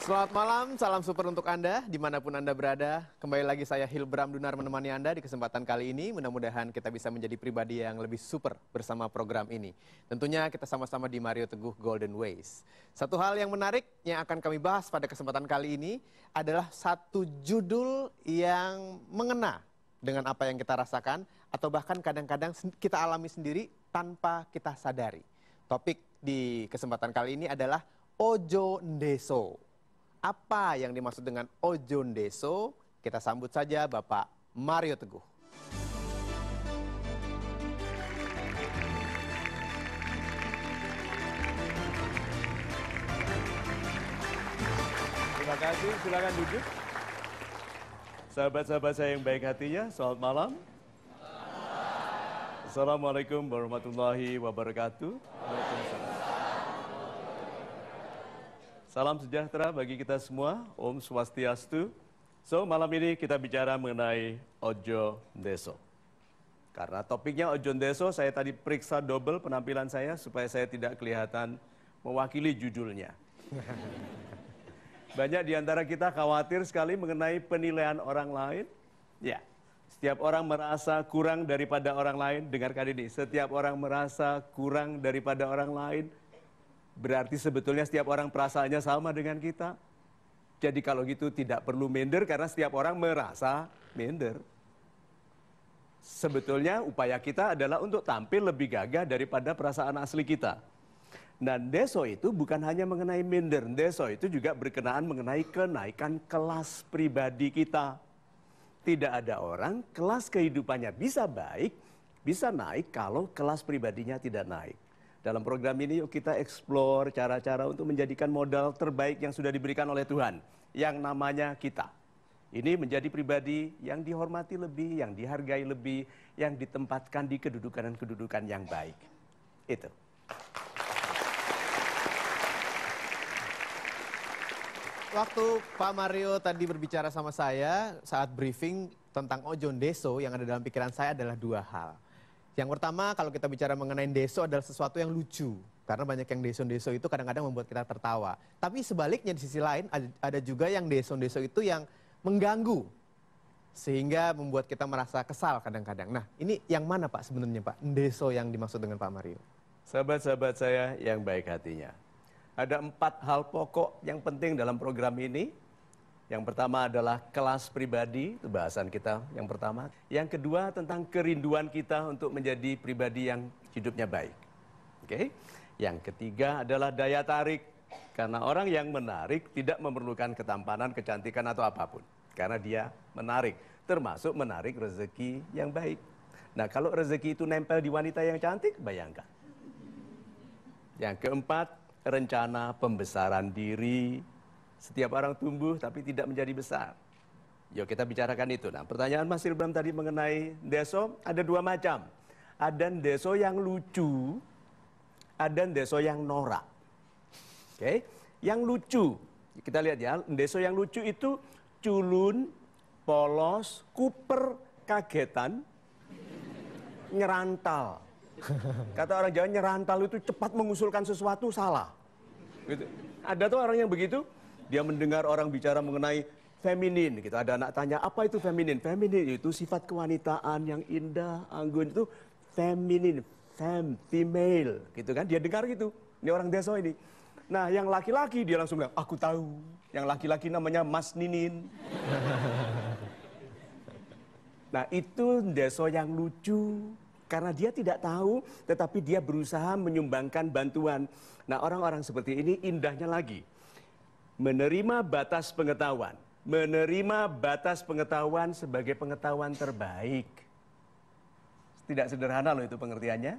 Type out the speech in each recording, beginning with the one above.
Selamat malam, salam super untuk Anda, dimanapun Anda berada. Kembali lagi saya Hilbram Dunar menemani Anda di kesempatan kali ini. Mudah-mudahan kita bisa menjadi pribadi yang lebih super bersama program ini. Tentunya kita sama-sama di Mario Teguh Golden Ways. Satu hal yang menarik yang akan kami bahas pada kesempatan kali ini adalah satu judul yang mengena dengan apa yang kita rasakan atau bahkan kadang-kadang kita alami sendiri tanpa kita sadari. Topik di kesempatan kali ini adalah Ojo Ndeso. Apa yang dimaksud dengan Ojo Ndeso? Kita sambut saja Bapak Mario Teguh. Terima kasih, silakan duduk. Sahabat-sahabat saya yang baik hatinya, selamat malam. Assalamualaikum warahmatullahi wabarakatuh. Salam sejahtera bagi kita semua, Om Swastiastu. So, malam ini kita bicara mengenai Ojo Ndeso. Karena topiknya Ojo Ndeso, saya tadi periksa double penampilan saya supaya saya tidak kelihatan mewakili judulnya. Banyak di antara kita khawatir sekali mengenai penilaian orang lain. Ya, setiap orang merasa kurang daripada orang lain. Dengarkan ini, setiap orang merasa kurang daripada orang lain. Berarti sebetulnya setiap orang perasaannya sama dengan kita. Jadi kalau gitu tidak perlu minder karena setiap orang merasa minder. Sebetulnya upaya kita adalah untuk tampil lebih gagah daripada perasaan asli kita. Nah, Ndeso itu bukan hanya mengenai minder. Ndeso itu juga berkenaan mengenai kenaikan kelas pribadi kita. Tidak ada orang kelas kehidupannya bisa baik, bisa naik kalau kelas pribadinya tidak naik. Dalam program ini yuk kita eksplor cara-cara untuk menjadikan modal terbaik yang sudah diberikan oleh Tuhan. Yang namanya kita. Ini menjadi pribadi yang dihormati lebih, yang dihargai lebih, yang ditempatkan di kedudukan yang baik. Itu. Waktu Pak Mario tadi berbicara sama saya saat briefing tentang Ojo Ndeso, yang ada dalam pikiran saya adalah dua hal. Yang pertama, kalau kita bicara mengenai ndeso adalah sesuatu yang lucu. Karena banyak yang ndeso-ndeso itu kadang-kadang membuat kita tertawa. Tapi sebaliknya di sisi lain ada juga yang ndeso-ndeso itu yang mengganggu. Sehingga membuat kita merasa kesal kadang-kadang. Nah, ini yang mana Pak sebenarnya Pak? Ndeso yang dimaksud dengan Pak Mario. Sahabat-sahabat saya yang baik hatinya. Ada 4 hal pokok yang penting dalam program ini. Yang pertama adalah kelas pribadi, itu bahasan kita yang pertama. Yang kedua tentang kerinduan kita untuk menjadi pribadi yang hidupnya baik. Oke? Yang ketiga adalah daya tarik. Karena orang yang menarik tidak memerlukan ketampanan, kecantikan atau apapun. Karena dia menarik, termasuk menarik rezeki yang baik. Nah, kalau rezeki itu nempel di wanita yang cantik, bayangkan. Yang keempat, rencana pembesaran diri. Setiap orang tumbuh tapi tidak menjadi besar. Yuk kita bicarakan itu. Nah, pertanyaan Mas Hilbram tadi mengenai ndeso ada 2 macam. Ada ndeso yang lucu, ada ndeso yang norak. Oke, yang lucu. Kita lihat ya, ndeso yang lucu itu culun, polos, kuper, kagetan, nyerantal. Kata orang Jawa nyerantal itu cepat mengusulkan sesuatu salah. Gitu. Ada tuh orang yang begitu. Dia mendengar orang bicara mengenai feminin, gitu. Ada anak tanya, apa itu feminin? Feminin itu sifat kewanitaan yang indah, anggun itu feminin, female, gitu kan? Dia dengar gitu. Ini orang Ndeso ini. Nah, yang laki-laki dia langsung bilang, aku tahu. Yang laki-laki namanya Mas Ninin. Nah, itu Ndeso yang lucu. Karena dia tidak tahu, tetapi dia berusaha menyumbangkan bantuan. Nah, orang-orang seperti ini indahnya lagi. Menerima batas pengetahuan. Menerima batas pengetahuan sebagai pengetahuan terbaik. Tidak sederhana loh itu pengertiannya.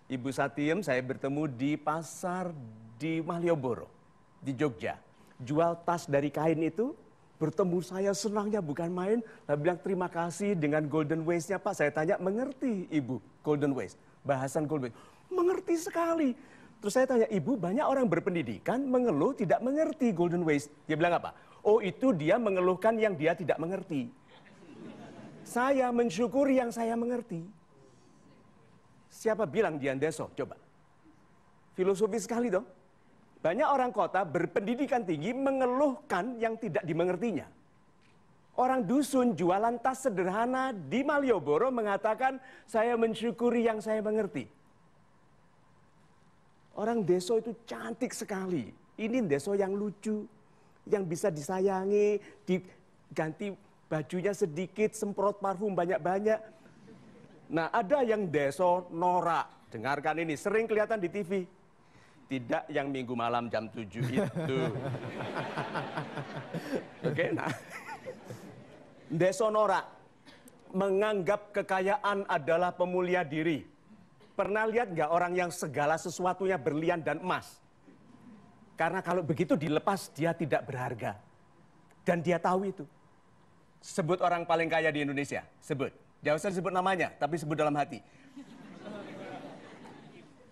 Ibu Satiem saya bertemu di pasar di Malioboro, di Jogja. Jual tas dari kain itu, bertemu saya senangnya bukan main. Saya bilang terima kasih dengan Golden Ways-nya Pak. Saya tanya, mengerti Ibu Golden Ways? Bahasan Golden Ways. Mengerti sekali. Terus saya tanya, Ibu banyak orang berpendidikan mengeluh tidak mengerti Golden Ways. Dia bilang apa? Oh itu dia mengeluhkan yang dia tidak mengerti. Saya mensyukuri yang saya mengerti. Siapa bilang dia ndeso? Coba. Filosofis sekali dong. Banyak orang kota berpendidikan tinggi mengeluhkan yang tidak dimengertinya. Orang dusun jualan tas sederhana di Malioboro mengatakan, saya mensyukuri yang saya mengerti. Orang desa itu cantik sekali. Ini desa yang lucu, yang bisa disayangi, diganti bajunya sedikit, semprot parfum banyak-banyak. Nah, ada yang desa norak. Dengarkan ini, sering kelihatan di TV. Tidak yang minggu malam jam 7 itu. Oke, nah. Desa norak menganggap kekayaan adalah pemulia diri. Pernah lihat nggak orang yang segala sesuatunya berlian dan emas? Karena kalau begitu dilepas dia tidak berharga. Dan dia tahu itu. Sebut orang paling kaya di Indonesia, sebut. Jangan usah sebut namanya, tapi sebut dalam hati.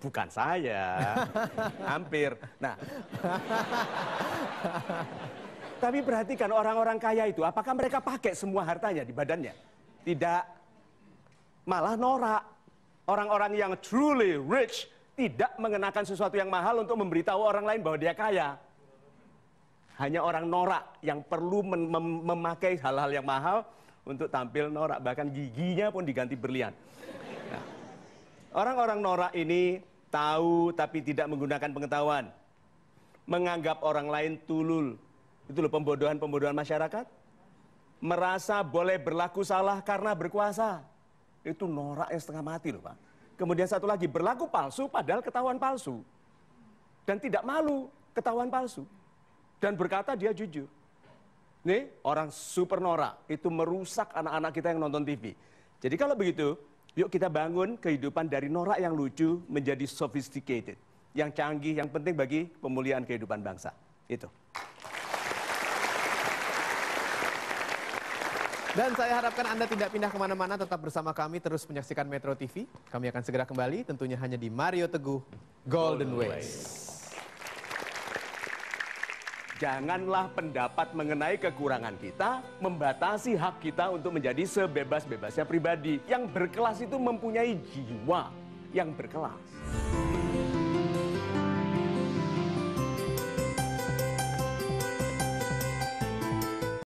Bukan saya, hampir. Nah, tapi perhatikan orang-orang kaya itu, apakah mereka pakai semua hartanya di badannya? Tidak, malah norak. Orang-orang yang truly rich tidak mengenakan sesuatu yang mahal untuk memberitahu orang lain bahwa dia kaya. Hanya orang norak yang perlu memakai hal-hal yang mahal untuk tampil norak, bahkan giginya pun diganti berlian. Nah, orang-orang norak ini tahu tapi tidak menggunakan pengetahuan. Menganggap orang lain tulul. Itu loh pembodohan-pembodohan masyarakat. Merasa boleh berlaku salah karena berkuasa. Itu norak yang setengah mati loh Pak. Kemudian satu lagi, berlaku palsu padahal ketahuan palsu. Dan tidak malu ketahuan palsu. Dan berkata dia jujur. Nih orang super norak, itu merusak anak-anak kita yang nonton TV. Jadi kalau begitu, yuk kita bangun kehidupan dari norak yang lucu menjadi sophisticated. Yang canggih, yang penting bagi pemulihan kehidupan bangsa. Itu. Dan saya harapkan Anda tidak pindah kemana-mana, tetap bersama kami, terus menyaksikan Metro TV. Kami akan segera kembali, tentunya hanya di Mario Teguh Golden Ways. Janganlah pendapat mengenai kekurangan kita membatasi hak kita untuk menjadi sebebas-bebasnya pribadi. Yang berkelas itu mempunyai jiwa yang berkelas.